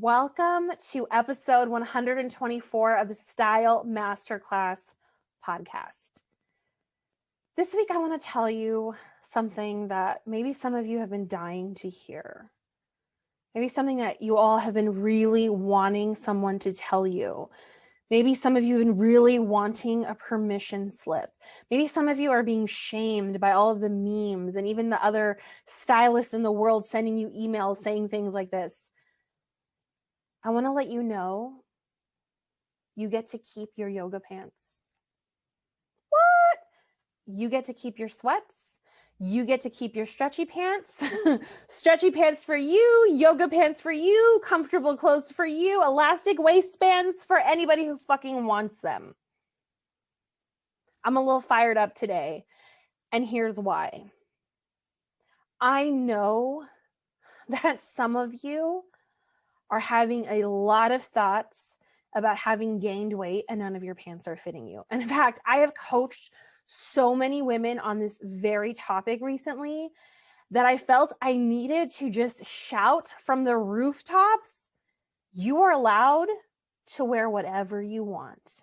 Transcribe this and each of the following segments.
Welcome to episode 124 of the Style Masterclass Podcast. This week, I want to tell you something that maybe some of you have been dying to hear. Maybe something that you all have been really wanting someone to tell you. Maybe some of you have been really wanting a permission slip. Maybe some of you are being shamed by all of the memes and even the other stylists in the world sending you emails saying things like this. I want to let you know you get to keep your yoga pants. What? You get to keep your sweats. You get to keep your stretchy pants. Stretchy pants for you, yoga pants for you, comfortable clothes for you, elastic waistbands for anybody who fucking wants them. I'm a little fired up today, and here's why. I know that some of you are having a lot of thoughts about having gained weight and none of your pants are fitting you. And in fact, I have coached so many women on this very topic recently that I felt I needed to just shout from the rooftops, you are allowed to wear whatever you want.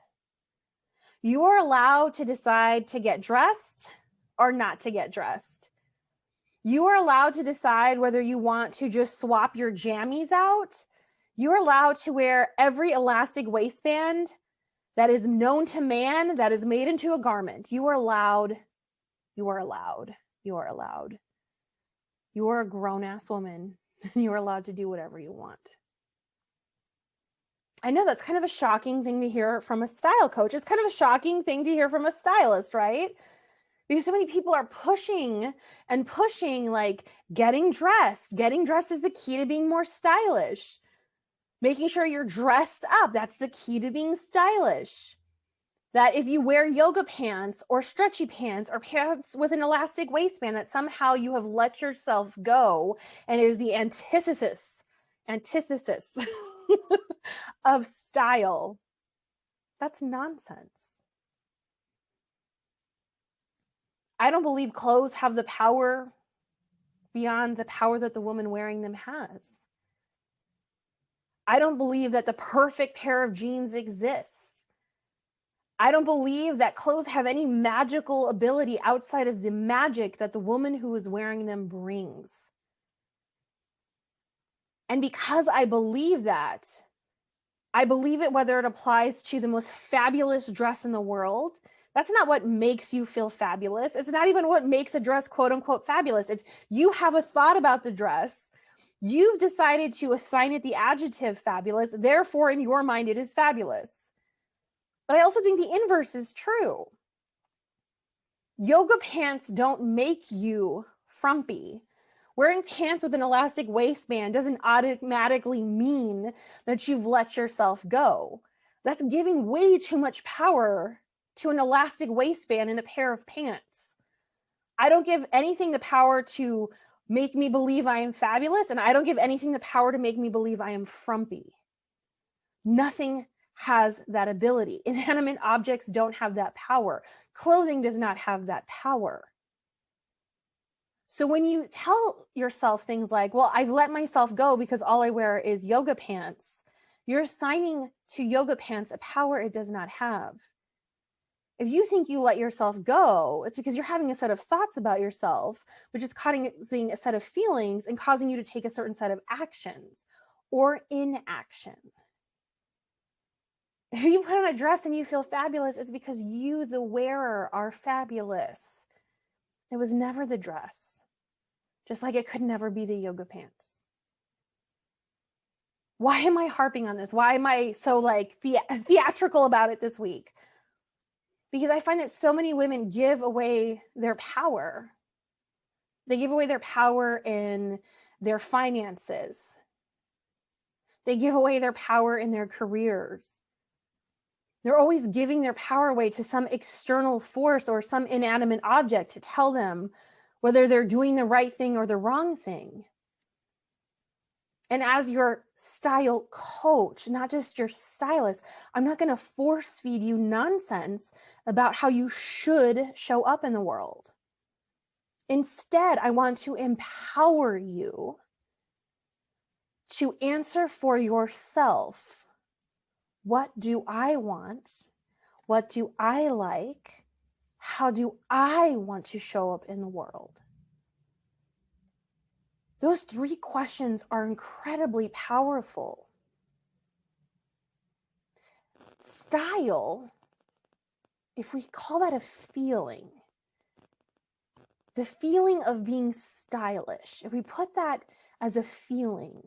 You are allowed to decide to get dressed or not to get dressed. You are allowed to decide whether you want to just swap your jammies out. You're allowed to wear every elastic waistband that is known to man, that is made into a garment. You are allowed. You are allowed. You are allowed. You are a grown-ass woman, and you are allowed to do whatever you want. I know that's kind of a shocking thing to hear from a style coach. It's kind of a shocking thing to hear from a stylist, right? Because so many people are pushing and pushing, like getting dressed. Getting dressed is the key to being more stylish. Making sure you're dressed up, that's the key to being stylish. That if you wear yoga pants or stretchy pants or pants with an elastic waistband, that somehow you have let yourself go and it is the antithesis of style. That's nonsense. I don't believe clothes have the power beyond the power that the woman wearing them has. I don't believe that the perfect pair of jeans exists. I don't believe that clothes have any magical ability outside of the magic that the woman who is wearing them brings. And because I believe that, I believe it whether it applies to the most fabulous dress in the world. That's not what makes you feel fabulous. It's not even what makes a dress quote unquote fabulous. It's you have a thought about the dress. You've decided to assign it the adjective fabulous. Therefore, in your mind, it is fabulous. But I also think the inverse is true. Yoga pants don't make you frumpy. Wearing pants with an elastic waistband doesn't automatically mean that you've let yourself go. That's giving way too much power to an elastic waistband in a pair of pants. I don't give anything the power to make me believe I am fabulous, and I don't give anything the power to make me believe I am frumpy. Nothing has that ability. Inanimate objects don't have that power. Clothing does not have that power. So when you tell yourself things like, well, I've let myself go because all I wear is yoga pants, you're assigning to yoga pants a power it does not have. If you think you let yourself go, it's because you're having a set of thoughts about yourself, which is causing a set of feelings and causing you to take a certain set of actions or inaction. If you put on a dress and you feel fabulous, it's because you, the wearer, are fabulous. It was never the dress, just like it could never be the yoga pants. Why am I harping on this? Why am I so theatrical about it this week? Because I find that so many women give away their power. They give away their power in their finances. They give away their power in their careers. They're always giving their power away to some external force or some inanimate object to tell them whether they're doing the right thing or the wrong thing. And as your style coach, not just your stylist, I'm not going to force feed you nonsense about how you should show up in the world. Instead, I want to empower you to answer for yourself, what do I want? What do I like? How do I want to show up in the world? Those 3 questions are incredibly powerful. Style, if we call that a feeling, the feeling of being stylish, if we put that as a feeling,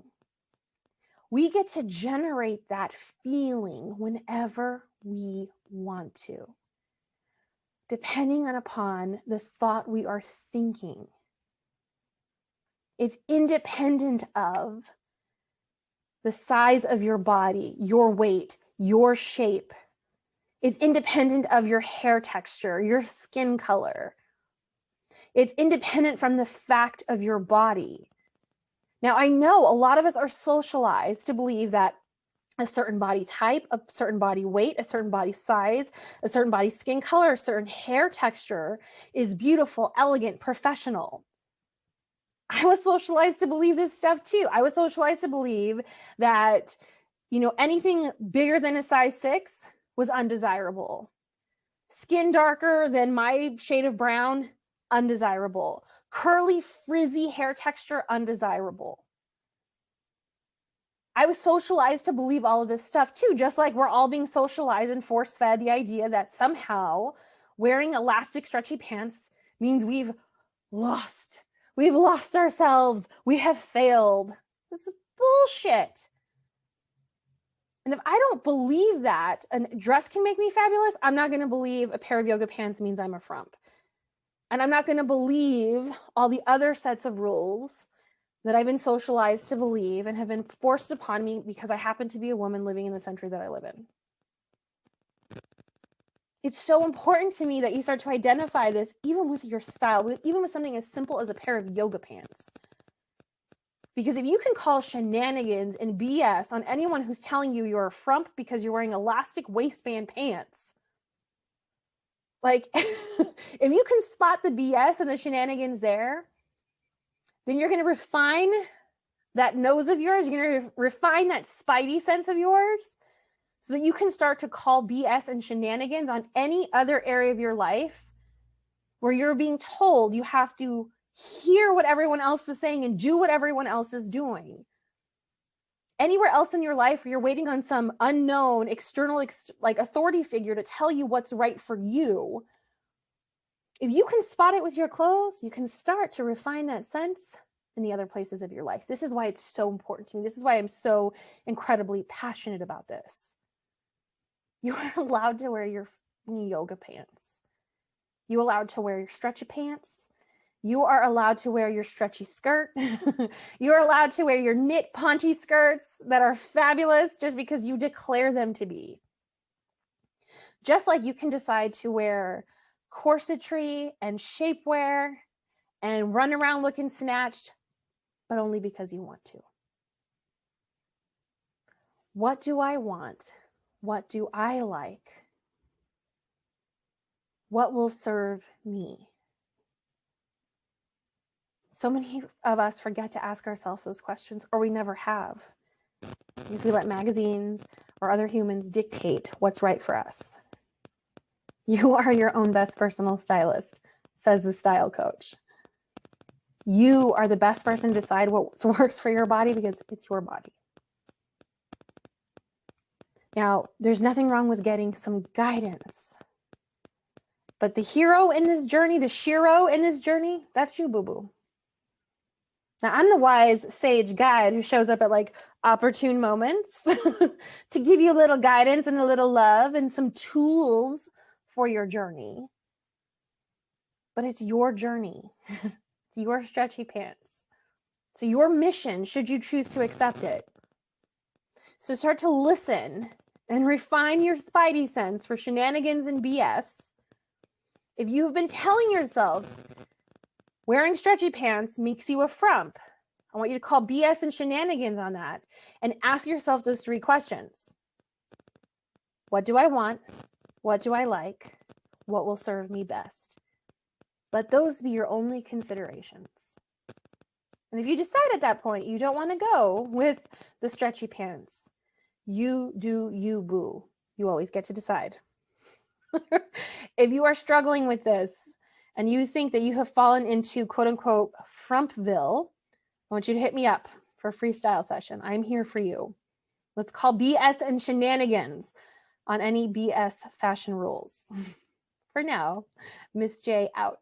we get to generate that feeling whenever we want to, depending upon the thought we are thinking. It's independent of the size of your body, your weight, your shape. It's independent of your hair texture, your skin color. It's independent from the fact of your body. Now, I know a lot of us are socialized to believe that a certain body type, a certain body weight, a certain body size, a certain body skin color, a certain hair texture is beautiful, elegant, professional. I was socialized to believe this stuff too. I was socialized to believe that, anything bigger than a size 6 was undesirable. Skin darker than my shade of brown, undesirable. Curly, frizzy hair texture, undesirable. I was socialized to believe all of this stuff too, just like we're all being socialized and force-fed the idea that somehow wearing elastic, stretchy pants means we've lost ourselves. We have failed. That's bullshit. And if I don't believe that a dress can make me fabulous, I'm not going to believe a pair of yoga pants means I'm a frump. And I'm not going to believe all the other sets of rules that I've been socialized to believe and have been forced upon me because I happen to be a woman living in the country that I live in. It's so important to me that you start to identify this even with your style, even with something as simple as a pair of yoga pants. Because if you can call shenanigans and BS on anyone who's telling you you're a frump because you're wearing elastic waistband pants, like if you can spot the BS and the shenanigans there, then you're going to refine that nose of yours. You're going to refine that spidey sense of yours so that you can start to call BS and shenanigans on any other area of your life where you're being told you have to hear what everyone else is saying and do what everyone else is doing. Anywhere else in your life where you're waiting on some unknown external authority figure to tell you what's right for you, if you can spot it with your clothes, you can start to refine that sense in the other places of your life. This is why it's so important to me. This is why I'm so incredibly passionate about this. You are allowed to wear your yoga pants. You're allowed to wear your stretchy pants. You are allowed to wear your stretchy skirt. You're allowed to wear your knit paunchy skirts that are fabulous just because you declare them to be. Just like you can decide to wear corsetry and shapewear and run around looking snatched, but only because you want to. What do I want? What do I like? What will serve me? So many of us forget to ask ourselves those questions, or we never have, because we let magazines or other humans dictate what's right for us. You are your own best personal stylist, says the style coach. You are the best person to decide what works for your body because it's your body. Now, there's nothing wrong with getting some guidance. But the hero in this journey, the shiro in this journey, that's you, boo-boo. Now, I'm the wise sage guide who shows up at opportune moments to give you a little guidance and a little love and some tools for your journey. But it's your journey. It's your stretchy pants. So your mission, should you choose to accept it. So start to listen and refine your spidey sense for shenanigans and BS. If you've been telling yourself wearing stretchy pants makes you a frump, I want you to call BS and shenanigans on that and ask yourself those 3 questions. What do I want? What do I like? What will serve me best? Let those be your only considerations. And if you decide at that point you don't want to go with the stretchy pants, you do you, boo. You always get to decide. If you are struggling with this and you think that you have fallen into quote unquote frumpville, I want you to hit me up for a freestyle session. I'm here for you. Let's call BS and shenanigans on any BS fashion rules. For now, Miss J out.